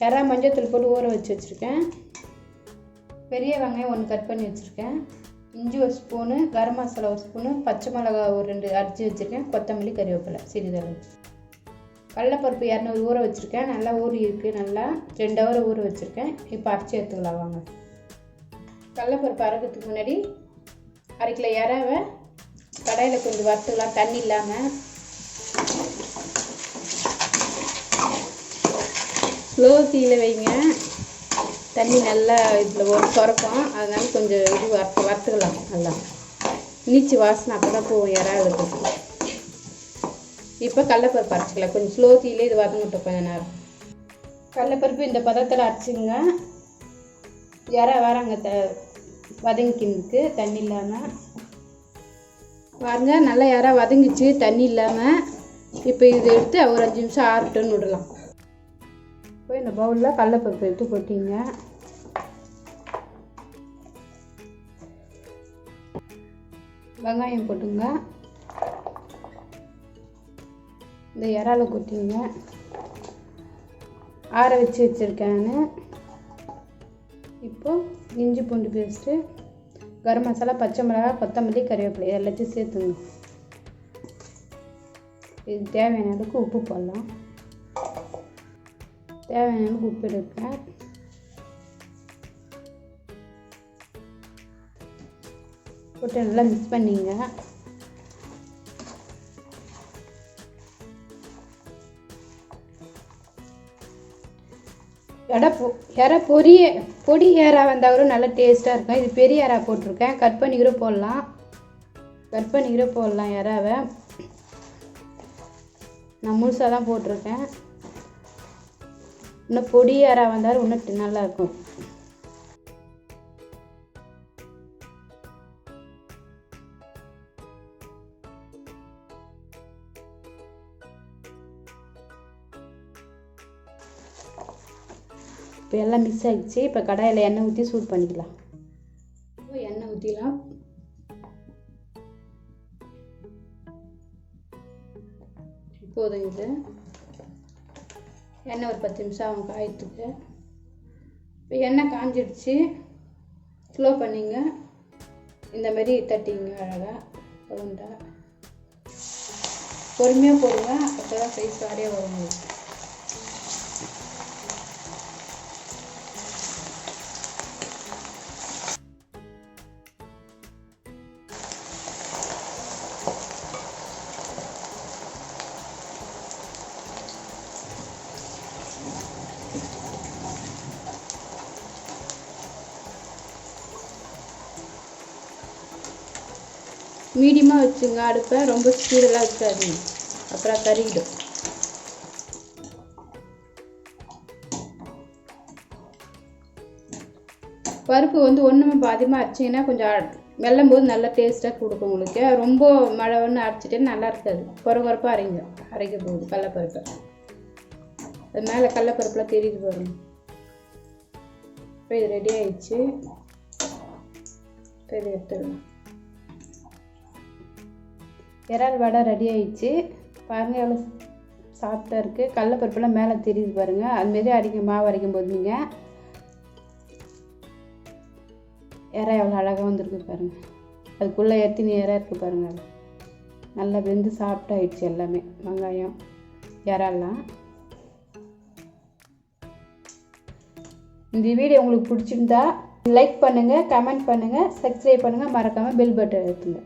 இறா மஞ்சத்தூள் போட்டு ஊற வச்சுருக்கேன். பெரிய வெங்காயம் 1 கட் பண்ணி வச்சுருக்கேன். இஞ்சி 1 ஸ்பூனு, கரம் மசாலா 1 ஸ்பூனு, பச்சை மிளகா ஒரு 2 அரைச்சி வச்சுருக்கேன். கொத்தமல்லி, கறிவேப்பிலை சிறிதளவு. கடலைப்பருப்பு 200 ஊற வச்சுருக்கேன். நல்லா ஊறி இருக்குது. நல்லா 2 ஹவர் ஊற வச்சுருக்கேன். இப்போ அரைச்சி எடுத்துக்கலாம் வாங்க. கடலைப்பருப்பு அரைக்கிறதுக்கு முன்னாடி 1/2 கிலோ இறாவை கடாயில் கொஞ்சம் வறுத்துக்கலாம் தண்ணி இல்லாமல். ஸ்லோ தீயில் வைங்க. தண்ணி நல்லா இதில் ஒரு சுரக்கும். அதனால கொஞ்சம் இது வறுத்துக்கலாம். நல்லா நீச்சி வாசனை அப்போ தான் போகும் இறாவுக்கு. இப்போ கடலைப்பருப்பு அரைச்சிக்கலாம். கொஞ்சம் ஸ்லோ தீயிலே இது வதங்கட்டும் கொஞ்சம் நேரம். கடலைப்பருப்பு இந்த பதத்தில் அரைச்சிங்க. இறா வராங்க வதங்கிக்கிறதுக்கு தண்ணி இல்லாமல். பாருங்க நல்லா இறா வதங்கிச்சு தண்ணி இல்லாமல். இப்போ இது எடுத்து ஒரு 5 நிமிஷம் ஆறட்டுன்னு விடலாம். இப்போ இந்த பவுலில் கடலைப்பருப்பு எடுத்து கொட்டிங்க. வெங்காயம் போட்டுங்க. இந்த இறால கொட்டிங்க. ஆற வச்சு வச்சுருக்கேன்னு. இப்போ இஞ்சி பூண்டு பேஸ்ட்டு, கரம் மசாலா, பச்சை மிளகாய், கொத்தமல்லி, கறிவேப்பிலை எல்லாத்தையும் சேர்த்துங்க. இது தேவையான அளவுக்கு உப்பு போடலாம். தேவையான அளவுக்கு உப்பு எடுப்பேன். போட்டு நல்லா மிக்ஸ் பண்ணிங்க. இறா பொடி இறா வந்தாலும் நல்லா டேஸ்ட்டாக இருக்கும். இது பெரிய இறா போட்டிருக்கேன். கட் பண்ணிக்கிற போடலாம் இறாவை. நான் முழுசாக தான் போட்டிருக்கேன். இன்னும் பொடி இறா வந்தாலும் இன்னும் நல்லாயிருக்கும். இப்போ எல்லாம் மிக்ஸ் ஆகிடுச்சு. இப்போ கடாயில் எண்ணெய் ஊற்றி சூடு பண்ணிக்கலாம். இப்போ எண்ணெய் ஊற்றிலாம். போதும். இது எண்ணெய் ஒரு 10 நிமிஷம் ஆகும் காயத்துக்கு. இப்போ எண்ணெய் காஞ்சிடுச்சு. ஸ்லோ பண்ணிங்க. இந்தமாரி தட்டிங்க அழகாக ரவுண்டா. பொறுமையாக போடுங்க. அப்போ தான் சைஸ் வாரியாக வரும். மீடியமாக வச்சுங்க அடுப்பை. ரொம்ப ஸ்பீடெல்லாம் வச்சாதீங்க, அப்புறம் கறிடும். பருப்பு ஒன்றுமே பாதியமாக அரைச்சிங்கன்னா கொஞ்சம் வெல்லும் போது நல்லா டேஸ்ட்டாக கொடுக்கும் உங்களுக்கு. ரொம்ப மழை ஒன்று அரைச்சிட்டே நல்லா இருக்காது. குறப்பாக அரைக்க போகுது கடலைப்பருப்பை. அது மேலே கடலைப்பருப்புலாம் தெரியுது பாருங்க. இப்போ இது ரெடி ஆயிடுச்சு. இப்போ இது எடுத்துக்கலாம். இறால் வடை ரெடி ஆயிடுச்சு. பாருங்கள் எவ்வளோ சாஃப்டாக இருக்குது. கடலைப்பருப்புலாம் மேலே தெரியுது பாருங்கள். அதுமாரி மாவு அரைக்கும் போது நீங்கள் இறா எவ்வளோ அழகாக வந்துருக்கு பாருங்கள். அதுக்குள்ளே எத்தனை இறா இருக்குது பாருங்கள். நல்லா வெந்து சாஃப்டாகிடுச்சு எல்லாமே. வெங்காயம் இறாலாம். இந்த வீடியோ உங்களுக்கு பிடிச்சிருந்தா லைக் பண்ணுங்கள், கமெண்ட் பண்ணுங்கள், சப்ஸ்கிரைப் பண்ணுங்கள், மறக்காமல் பெல் பட்டன் அழுத்துங்க.